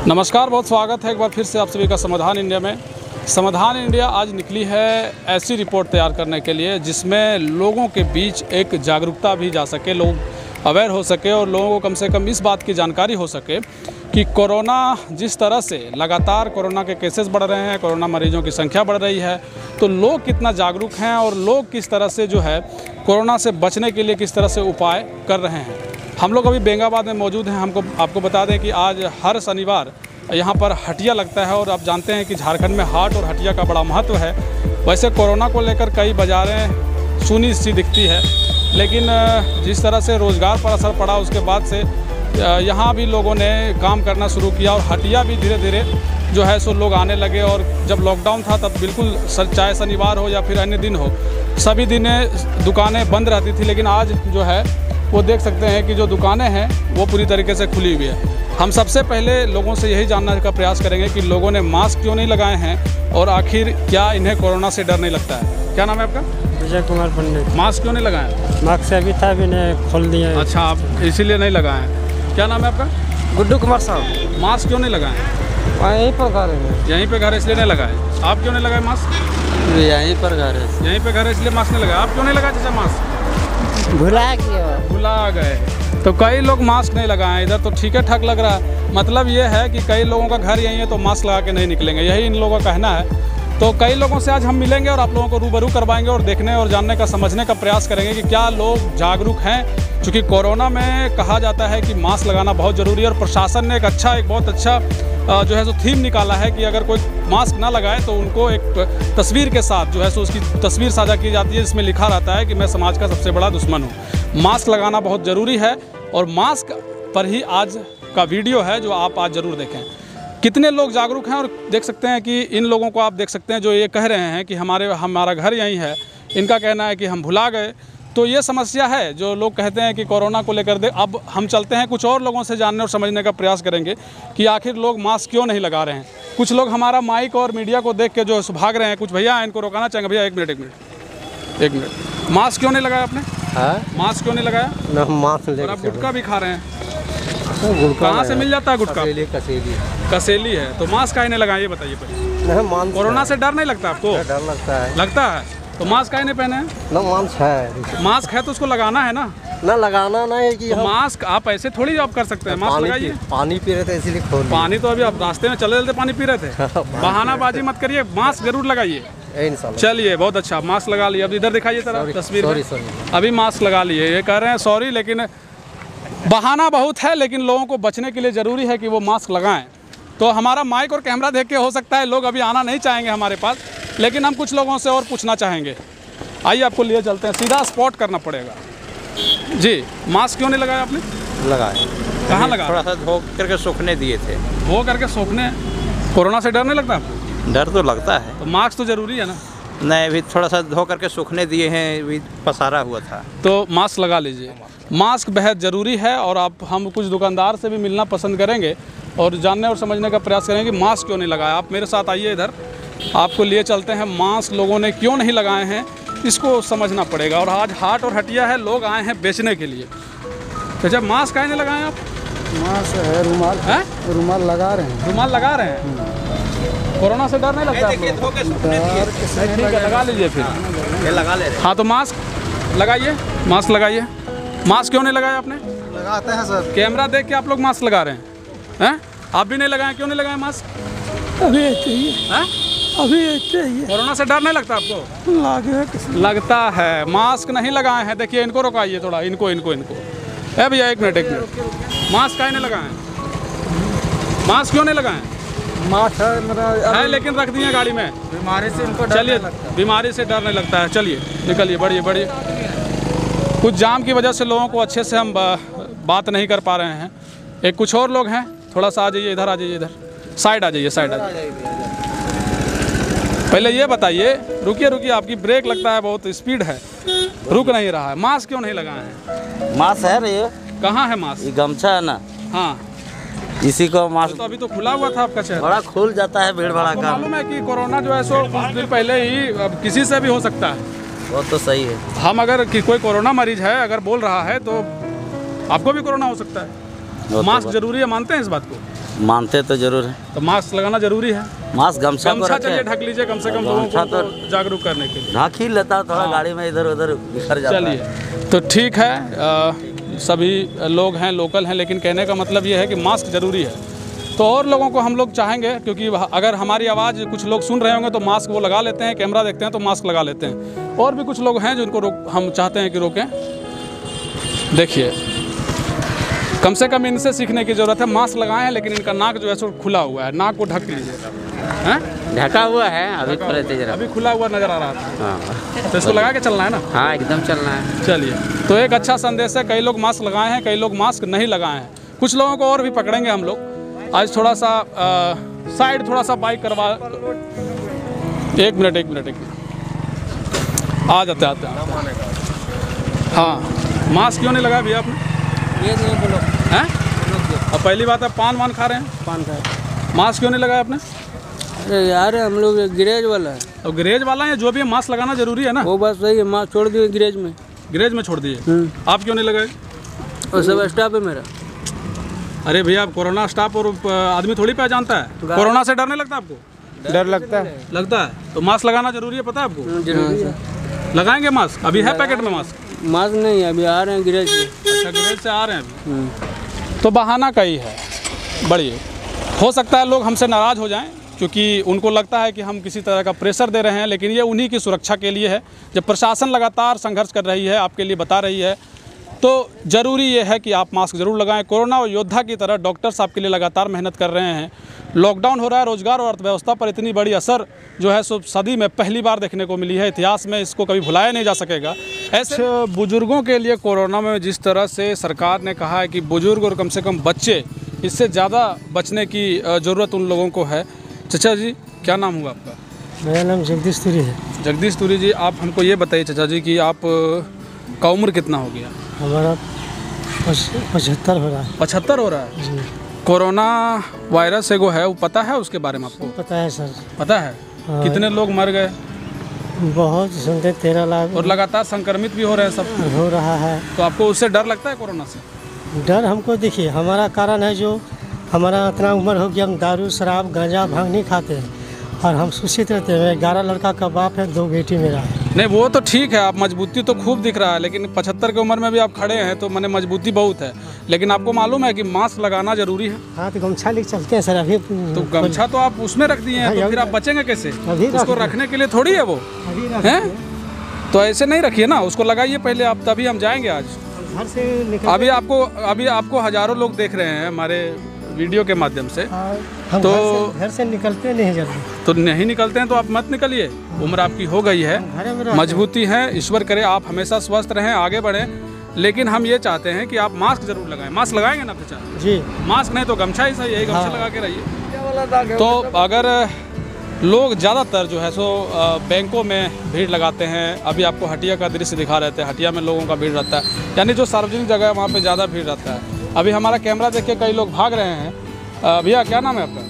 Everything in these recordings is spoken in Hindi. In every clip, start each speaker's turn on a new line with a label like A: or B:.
A: नमस्कार, बहुत स्वागत है एक बार फिर से आप सभी का समाधान इंडिया में। समाधान इंडिया आज निकली है ऐसी रिपोर्ट तैयार करने के लिए जिसमें लोगों के बीच एक जागरूकता भी जा सके, लोग अवेयर हो सके और लोगों को कम से कम इस बात की जानकारी हो सके कि कोरोना जिस तरह से लगातार कोरोना के केसेस बढ़ रहे हैं, कोरोना मरीजों की संख्या बढ़ रही है, तो लोग कितना जागरूक हैं और लोग किस तरह से जो है कोरोना से बचने के लिए किस तरह से उपाय कर रहे हैं। हम लोग अभी बेंगाबाद में मौजूद हैं। आपको बता दें कि आज हर शनिवार यहाँ पर हटिया लगता है और आप जानते हैं कि झारखंड में हाट और हटिया का बड़ा महत्व है। वैसे कोरोना को लेकर कई बाज़ारें सुनी सी दिखती है, लेकिन जिस तरह से रोज़गार पर असर पड़ा उसके बाद से यहाँ भी लोगों ने काम करना शुरू किया और हटिया भी धीरे धीरे जो है सो लोग आने लगे। और जब लॉकडाउन था तब बिल्कुल चाहे शनिवार हो या फिर अन्य दिन हो, सभी दिन दुकानें बंद रहती थी, लेकिन आज जो है वो देख सकते हैं कि जो दुकानें हैं वो पूरी तरीके से खुली हुई है। हम सबसे पहले लोगों से यही जानने का प्रयास करेंगे कि लोगों ने मास्क क्यों नहीं लगाए हैं और आखिर क्या इन्हें कोरोना से डर नहीं लगता है। क्या नाम है आपका?
B: विजय कुमार पंडित।
A: मास्क क्यों नहीं लगाए?
B: मास्क से अभी था, अभी नहीं खोल दिया।
A: अच्छा, आप इसीलिए नहीं लगाए हैं। क्या नाम है आपका?
B: गुड्डू कुमार साहब।
A: मास्क क्यों नहीं लगाए?
B: यहीं पर घर है।
A: यहीं पे घर है इसलिए नहीं लगाए। आप क्यों नहीं लगाए मास्क?
B: यहीं पर घर है।
A: यहीं पे घर है इसलिए मास्क नहीं लगाए। आप क्यों नहीं लगाए चाचा मास्क? भुला गए। तो कई लोग मास्क नहीं लगाए इधर, तो ठीक है ठाक लग रहा है। मतलब ये है कि कई लोगों का घर यहीं है तो मास्क लगा के नहीं निकलेंगे, यही इन लोगों का कहना है। तो कई लोगों से आज हम मिलेंगे और आप लोगों को रूबरू करवाएंगे और देखने और जानने का, समझने का प्रयास करेंगे कि क्या लोग जागरूक हैं। क्योंकि कोरोना में कहा जाता है कि मास्क लगाना बहुत ज़रूरी है और प्रशासन ने एक बहुत अच्छा जो है सो थीम निकाला है कि अगर कोई मास्क ना लगाए तो उनको एक तस्वीर के साथ जो है सो उसकी तस्वीर साझा की जाती है, जिसमें लिखा रहता है कि मैं समाज का सबसे बड़ा दुश्मन हूँ। मास्क लगाना बहुत ज़रूरी है और मास्क पर ही आज का वीडियो है जो आप आज ज़रूर देखें। कितने लोग जागरूक हैं और देख सकते हैं कि इन लोगों को आप देख सकते हैं जो ये कह रहे हैं कि हमारा घर यहीं है। इनका कहना है कि हम भुला गए। तो ये समस्या है जो लोग कहते हैं कि कोरोना को लेकर अब हम चलते हैं कुछ और लोगों से जानने और समझने का प्रयास करेंगे कि आखिर लोग मास्क क्यों नहीं लगा रहे हैं। कुछ लोग हमारा माइक और मीडिया को देख के जो भाग रहे हैं, कुछ भैया इनको रोकाना चाहेंगे। भैया एक मिनट, मास्क क्यों नहीं लगाया आपने? मास्क क्यों नहीं लगाया?
B: मास्क
A: और आप गुटखा भी खा रहे हैं। कहाँ से मिल जाता है गुटखा? कसेली है। तो मास्क काहे नहीं लगाए ये बताइए पहले। कोरोना से डर नहीं लगता आपको?
B: डर
A: लगता है। तो मास्क काहे नहीं पहने हैं? मास्क है तो उसको लगाना है ना
B: लगाना नहीं कि
A: तो मास्क आप ऐसे थोड़ी आप कर सकते हैं। मास्क लगाइए।
B: पानी पी रहे थे इसीलिए खोल।
A: पानी तो अभी आप रास्ते में चलते पानी पी रहे थे। बहानाबाजी मत करिए, मास्क जरूर लगाइए। चलिए, बहुत अच्छा, मास्क लगा लिए। अब इधर दिखाइए जरा तस्वीर में। अभी मास्क लगा लिए। ये कह रहे हैं सॉरी, लेकिन बहाना बहुत है, लेकिन लोगों को बचने के लिए ज़रूरी है कि वो मास्क लगाएं। तो हमारा माइक और कैमरा देख के हो सकता है लोग अभी आना नहीं चाहेंगे हमारे पास, लेकिन हम कुछ लोगों से और पूछना चाहेंगे। आइए आपको लिए चलते हैं, सीधा स्पॉट करना पड़ेगा। जी, मास्क क्यों नहीं लगाया आपने?
B: लगाए।
A: कहाँ लगा?
B: थोड़ा सा धो करके सूखने दिए थे।
A: धो करके सूखने? कोरोना से डर नहीं लगता आपको?
B: डर तो लगता है।
A: तो मास्क तो ज़रूरी है ना?
B: नहीं, अभी थोड़ा सा धो करके सूखने दिए हैं, अभी पसारा हुआ था।
A: तो मास्क लगा लीजिए। मास्क बेहद ज़रूरी है और हम कुछ दुकानदार से भी मिलना पसंद करेंगे और जानने और समझने का प्रयास करेंगे कि मास्क क्यों नहीं लगाया। आप मेरे साथ आइए इधर, आपको लिए चलते हैं। मास्क लोगों ने क्यों नहीं लगाए हैं इसको समझना पड़ेगा। और आज हाट और हटिया है, लोग आए हैं बेचने के लिए। तो जब मास्क काहे नहीं लगाए आप?
B: मास्क है, रुमाल है, रुमाल लगा रहे हैं।
A: रुमाल लगा रहे हैं। कोरोना से डर नहीं लगता आप लोगों को? ठीक है, लगा लीजिए फिर।
B: ये लगा ले रहे हैं।
A: हाँ, तो मास्क लगाइए। मास्क लगाइए। मास्क क्यों नहीं लगाया आपने?
B: लगाते हैं सर।
A: कैमरा देख के आप लोग मास्क लगा रहे हैं। आप भी नहीं लगाए? क्यों नहीं लगाए मास्क?
B: अभी चाहिए।
A: कोरोना से डर नहीं लगता आपको? लगता है। मास्क नहीं लगाए हैं। देखिए, इनको रुकाइए थोड़ा, इनको। भैया एक मिनट। मास्क काहे नहीं लगाए? मास्क क्यों नहीं लगाए?
B: मास्क
A: है लेकिन रख दिए गाड़ी में।
B: बीमारी से इनको
A: चलिए, बीमारी से डर नहीं लगता है। चलिए निकलिए, बढ़िए। कुछ जाम की वजह से लोगों को अच्छे से हम बात नहीं कर पा रहे हैं। एक कुछ और लोग हैं, थोड़ा सा आ जाइए इधर, इधर साइड आ जाइए। पहले ये बताइए, रुकिए, आपकी ब्रेक लगता है बहुत स्पीड है, रुक नहीं रहा है। मास्क क्यों नहीं लगाए हैं?
B: मास्क है रे।
A: कहाँ है मास्क?
B: ये गमछा है ना।
A: हाँ,
B: इसी को मास्क।
A: तो अभी तो खुला हुआ था आपका चेहरा।
B: बड़ा खुल जाता है भीड़ भड़ा का।
A: मालूम है कि कोरोना जो है सो कुछ दिन पहले ही अब किसी से भी हो सकता है।
B: वो तो सही है।
A: हम अगर कोई कोरोना मरीज है अगर बोल रहा है तो आपको भी कोरोना हो सकता है। मास्क जरूरी है, मानते हैं इस बात को?
C: मानते तो जरूर है।
A: तो मास्क लगाना जरूरी है।
C: मास्क गमछा
A: गमछा चलिए ढक लीजिए कम से कम लोगों
C: गमछा
A: को जागरूक करने के लिए।
C: ढक ही लेता, थोड़ा
A: हाँ।
C: गाड़ी में इधर उधर बिखर जाता है।
A: चलिए तो ठीक है, सभी लोग हैं लोकल हैं, लेकिन कहने का मतलब ये है कि मास्क ज़रूरी है। तो और लोगों को हम लोग चाहेंगे, क्योंकि अगर हमारी आवाज़ कुछ लोग सुन रहे होंगे तो मास्क वो लगा लेते हैं, कैमरा देखते हैं तो मास्क लगा लेते हैं। और भी कुछ लोग हैं जिनको हम चाहते हैं कि रोकें। देखिए, कम से कम इनसे सीखने की ज़रूरत है। मास्क लगाए हैं लेकिन इनका नाक जो है सो खुला हुआ है, नाक को ढक लीजिए। हैं?
D: ढका हुआ है, अभी खोले थे जरा।
A: अभी खुला हुआ नज़र आ रहा था।
D: हाँ
A: तो इसको लगा के चलना है ना।
D: हाँ, एकदम चलना है।
A: चलिए, तो एक अच्छा संदेश है। कई लोग मास्क लगाए हैं, कई लोग मास्क नहीं लगाए हैं। कुछ लोगों को और भी पकड़ेंगे हम लोग। आज थोड़ा सा साइड, थोड़ा सा बाइक करवा। एक मिनट आ जाते आते हाँ, मास्क क्यों नहीं लगाया भैया आपने?
D: ये नहीं बोलो
A: हैं? अब पहली बात है, पान वान खा रहे हैं,
D: पान का।
A: मास्क क्यों नहीं लगाया आपने?
D: अरे यार, हम लोग गिरेज वाला है।
A: अब ग्रेज वाला है, जो भी है मास्क लगाना जरूरी है ना।
D: वो बात सही है, माँ छोड़ दिए गिरेज में।
A: ग्रेज में छोड़ दिए, आप क्यों नहीं लगाए?
D: और सब स्टाफ है मेरा।
A: अरे भैया, कोरोना स्टाफ और आदमी थोड़ी पहचानता है। कोरोना से डर नहीं लगता आपको?
D: डर लगता है।
A: लगता है। तो मास्क लगाना जरूरी है, पता है आपको?
D: जरूरी है।
A: लगाएंगे मास्क? अभी है पैकेट में मास्क?
D: मास्क नहीं, अभी आ रहे हैं गिरेज में।
A: अच्छा, ग्रेज से आ रहे हैं अभी। तो बहाना कई है। बढ़िए, हो सकता है लोग हमसे नाराज़ हो जाएं, क्योंकि उनको लगता है कि हम किसी तरह का प्रेशर दे रहे हैं, लेकिन ये उन्हीं की सुरक्षा के लिए है। जब प्रशासन लगातार संघर्ष कर रही है, आपके लिए बता रही है, तो ज़रूरी ये है कि आप मास्क ज़रूर लगाएं। कोरोना योद्धा की तरह डॉक्टर्स आपके लिए लगातार मेहनत कर रहे हैं। लॉकडाउन हो रहा है, रोजगार और अर्थव्यवस्था पर इतनी बड़ी असर जो है सो सदी में पहली बार देखने को मिली है। इतिहास में इसको कभी भुलाया नहीं जा सकेगा। ऐसे बुजुर्गों के लिए कोरोना में जिस तरह से सरकार ने कहा है कि बुजुर्ग और कम से कम बच्चे, इससे ज़्यादा बचने की ज़रूरत उन लोगों को है। चचा जी, क्या नाम हुआ आपका?
E: मेरा नाम जगदीश तुरी है।
A: जगदीश तुरी जी, आप हमको ये बताइए चचा जी कि आप का उम्र कितना हो गया?
E: हमारा 75 हो रहा है।
A: 75 हो रहा है
E: जी,
A: कोरोना वायरस एगो है, वो पता है उसके बारे में आपको?
E: पता है सर।
A: पता है?
E: हाँ।
A: कितने लोग मर गए
E: बहुत सुनते 13 लाख
A: और लगातार संक्रमित भी हो रहे हैं सब।
E: हो रहा है।
A: तो आपको उससे डर लगता है कोरोना से?
E: डर हमको, देखिए हमारा कारण है जो हमारा इतना उम्र हो गया, हम दारू शराब गांजा भांग नहीं खाते हैं और हम सुशिक्षित रहते हैं। 11 लड़का का बाप है, 2 बेटी मेरा है।
A: नहीं, वो तो ठीक है, आप मजबूती तो खूब दिख रहा है, लेकिन 75 की उम्र में भी आप खड़े हैं तो मैंने मजबूती बहुत है। लेकिन आपको मालूम है कि मास्क लगाना जरूरी है।
E: हाँ, तो गमछा लेके चलते हैं सर। अभी
A: तो गमछा तो आप उसमें रख दिए हैं, तो फिर आप बचेंगे कैसे?
E: अभी रख
A: उसको
E: दिए।
A: रखने के लिए थोड़ी है वो,
E: अभी रख
A: हैं? तो ऐसे नहीं रखिए ना, उसको लगाइए पहले आप, तभी हम जाएंगे आज।
E: घर से निकल।
A: अभी आपको हजारों लोग देख रहे हैं हमारे वीडियो के माध्यम से।
E: हम
A: तो
E: घर से निकलते नहीं जल्दी।
A: तो नहीं निकलते हैं तो आप मत निकलिए, उम्र आपकी हो गई है,
E: घरे में रहते हैं।
A: मजबूती है, ईश्वर करे आप हमेशा स्वस्थ रहें, आगे बढ़ें। लेकिन हम ये चाहते हैं कि आप मास्क जरूर लगाएं। मास्क लगाएंगे ना बच्चा?
E: जी,
A: मास्क नहीं तो गमछा ही सही है, गमछा
E: हाँ।
A: लगा के रहिए। तो अगर लोग ज़्यादातर जो है सो बैंकों में भीड़ लगाते हैं। अभी आपको हटिया का दृश्य दिखा रहे थे, हटिया में लोगों का भीड़ रहता है, यानी जो सार्वजनिक जगह है वहाँ पे ज़्यादा भीड़ रहता है। अभी हमारा कैमरा देख के कई लोग भाग रहे हैं। भैया, क्या नाम है आपका?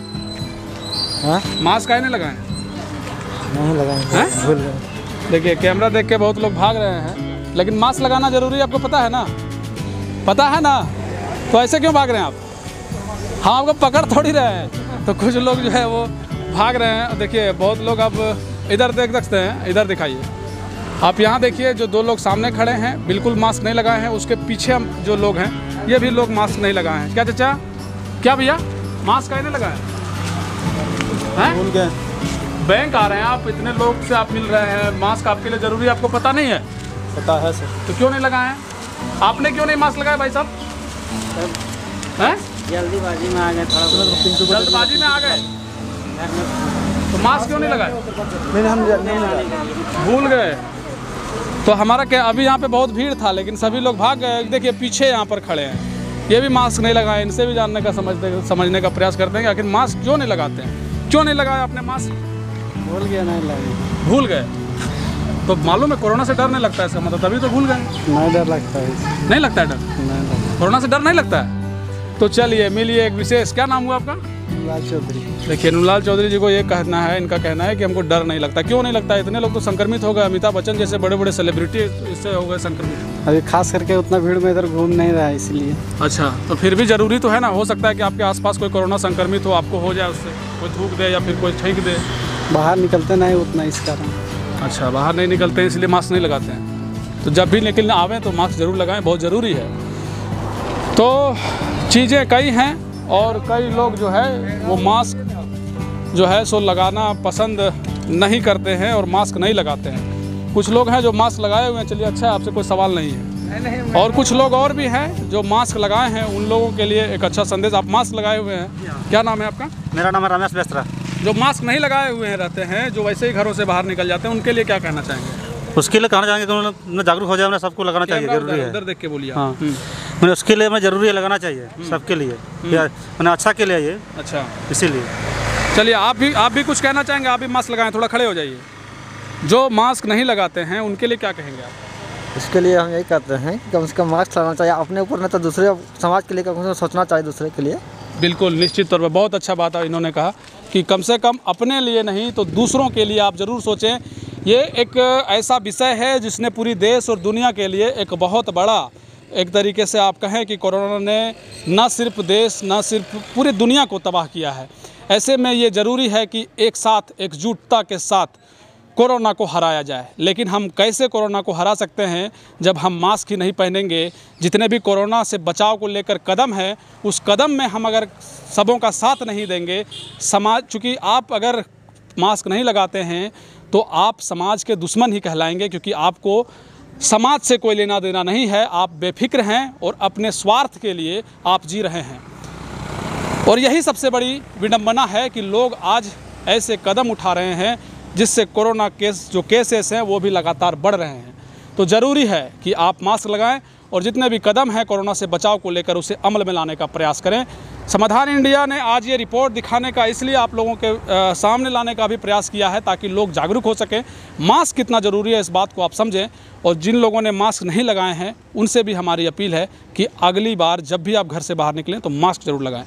E: हाँ,
A: मास्क काहे नहीं लगाएं?
E: नहीं लगाए,
A: हैं?
E: भूल गए।
A: देखिए, कैमरा देख के बहुत लोग भाग रहे हैं, लेकिन मास्क लगाना जरूरी है, आपको पता है ना? पता है ना? तो ऐसे क्यों भाग रहे हैं आप? हम आपको पकड़ थोड़ी रहे हैं। तो कुछ लोग जो है वो भाग रहे हैं। देखिए, बहुत लोग अब इधर देख सकते हैं, इधर दिखाइए आप। यहाँ देखिए, जो 2 लोग सामने खड़े हैं बिल्कुल मास्क नहीं लगाए हैं। उसके पीछे हम जो लोग हैं ये भी लोग मास्क नहीं लगाए हैं। क्या चाचा, क्या भैया, मास्क काहे नहीं लगाए हैं?
E: भूल गए।
A: बैंक आ रहे हैं आप, इतने लोग से आप मिल रहे हैं, मास्क आपके लिए ज़रूरी है, आपको पता नहीं है?
E: पता है सर।
A: तो क्यों नहीं लगाए हैं? आपने क्यों नहीं मास्क लगाया भाई साहब? हैं?
D: जल्दीबाजी में आ गए, थोड़ा
A: जल्दबाजी में आ गए तो मास्क क्यों नहीं लगाए?
E: नहीं, हम नहीं लगाए।
A: भूल गए। तो हमारा क्या, अभी यहाँ पे बहुत भीड़ था लेकिन सभी लोग भाग गए। देखिए, पीछे यहाँ पर खड़े हैं, ये भी मास्क नहीं लगाए। इनसे भी जानने का समझने का प्रयास करते हैं कि आखिर मास्क क्यों नहीं लगाते हैं। क्यों नहीं लगाया आपने मास्क?
E: भूल गया, नहीं लगे।
A: भूल गए। तो मालूम है कोरोना से डर नहीं लगता है इसका मतलब, तभी तो भूल गए।
E: नहीं डर लगता है।
A: नहीं लगता है डर?
E: नहीं लगता।
A: कोरोना से डर नहीं लगता है। तो चलिए मिलिए एक विशेष, क्या नाम हुआ आपका?
F: हेमलाल चौधरी।
A: देखिए हेमलाल चौधरी जी को ये कहना है, इनका कहना है कि हमको डर नहीं लगता। क्यों नहीं लगता? इतने लोग तो संक्रमित हो गए, अमिताभ बच्चन जैसे बड़े बड़े सेलिब्रिटी इससे हो गए संक्रमित।
F: अभी खास करके उतना भीड़ में इधर घूम नहीं रहा है इसलिए।
A: अच्छा, तो फिर भी ज़रूरी तो है ना, हो सकता है कि आपके आसपास कोई कोरोना संक्रमित हो, आपको हो जाए उससे, कोई थूक दे या फिर कोई छींक दे।
F: बाहर निकलते नहीं उतना इस कारण।
A: अच्छा, बाहर नहीं निकलते हैं इसलिए मास्क नहीं लगाते हैं। तो जब भी निकलना आवें तो मास्क ज़रूर लगाएं, बहुत ज़रूरी है। तो चीज़ें कई हैं और कई लोग जो है वो मास्क जो है सो लगाना पसंद नहीं करते हैं और मास्क नहीं लगाते हैं। कुछ लोग हैं जो मास्क लगाए हुए हैं, चलिए अच्छा है, आपसे कोई सवाल नहीं है। और कुछ लोग और भी हैं जो मास्क लगाए हैं, उन लोगों के लिए एक अच्छा संदेश। आप मास्क लगाए हुए हैं, क्या नाम है आपका?
B: मेरा नाम है रमेश बेस्त्रा।
A: जो मास्क नहीं लगाए हुए हैं रहते हैं, जो वैसे ही घरों से बाहर निकल जाते हैं, उनके लिए क्या कहना चाहेंगे?
B: उसके लिए कहना चाहेंगे कि उन्होंने जागरूक हो जाए, उन्हें सबको लगाना चाहिए, जरूरी है।
A: उधर देख के बोलिए।
B: हाँ, मैंने उसके लिए मैं ज़रूरी है लगाना चाहिए सबके लिए, मैंने अच्छा के लिए ये।
A: अच्छा,
B: इसीलिए
A: चलिए आप भी कुछ कहना चाहेंगे? आप भी मास्क लगाएं, थोड़ा खड़े हो जाइए। जो मास्क नहीं लगाते हैं उनके लिए क्या कहेंगे आप?
G: इसके लिए हम यही कहते हैं कि कम से कम मास्क लगाना चाहिए अपने ऊपर, नहीं तो दूसरे समाज के लिए कम से कम सोचना चाहिए दूसरे के लिए।
A: बिल्कुल, निश्चित तौर पर बहुत अच्छा बात है इन्होंने कहा कि कम से कम अपने लिए नहीं तो दूसरों के लिए आप ज़रूर सोचें। ये एक ऐसा विषय है जिसने पूरी देश और दुनिया के लिए एक बहुत बड़ा, एक तरीके से आप कहें कि कोरोना ने न सिर्फ देश, न सिर्फ पूरी दुनिया को तबाह किया है। ऐसे में ये ज़रूरी है कि एक साथ एकजुटता के साथ कोरोना को हराया जाए। लेकिन हम कैसे कोरोना को हरा सकते हैं जब हम मास्क ही नहीं पहनेंगे? जितने भी कोरोना से बचाव को लेकर कदम है, उस कदम में हम अगर सबों का साथ नहीं देंगे, समाज, चूँकि आप अगर मास्क नहीं लगाते हैं तो आप समाज के दुश्मन ही कहलाएंगे, क्योंकि आपको समाज से कोई लेना देना नहीं है। आप बेफिक्र हैं और अपने स्वार्थ के लिए आप जी रहे हैं। और यही सबसे बड़ी विडंबना है कि लोग आज ऐसे कदम उठा रहे हैं जिससे कोरोना जो केसेस हैं वो भी लगातार बढ़ रहे हैं। तो ज़रूरी है कि आप मास्क लगाएं और जितने भी कदम हैं कोरोना से बचाव को लेकर उसे अमल में लाने का प्रयास करें। समाधान इंडिया ने आज ये रिपोर्ट दिखाने का इसलिए आप लोगों के सामने लाने का भी प्रयास किया है ताकि लोग जागरूक हो सकें। मास्क कितना ज़रूरी है इस बात को आप समझें, और जिन लोगों ने मास्क नहीं लगाए हैं उनसे भी हमारी अपील है कि अगली बार जब भी आप घर से बाहर निकलें तो मास्क ज़रूर लगाएं।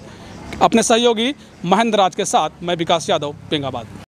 A: अपने सहयोगी महेंद्र राज के साथ मैं विकास यादव, पेंगाबाद।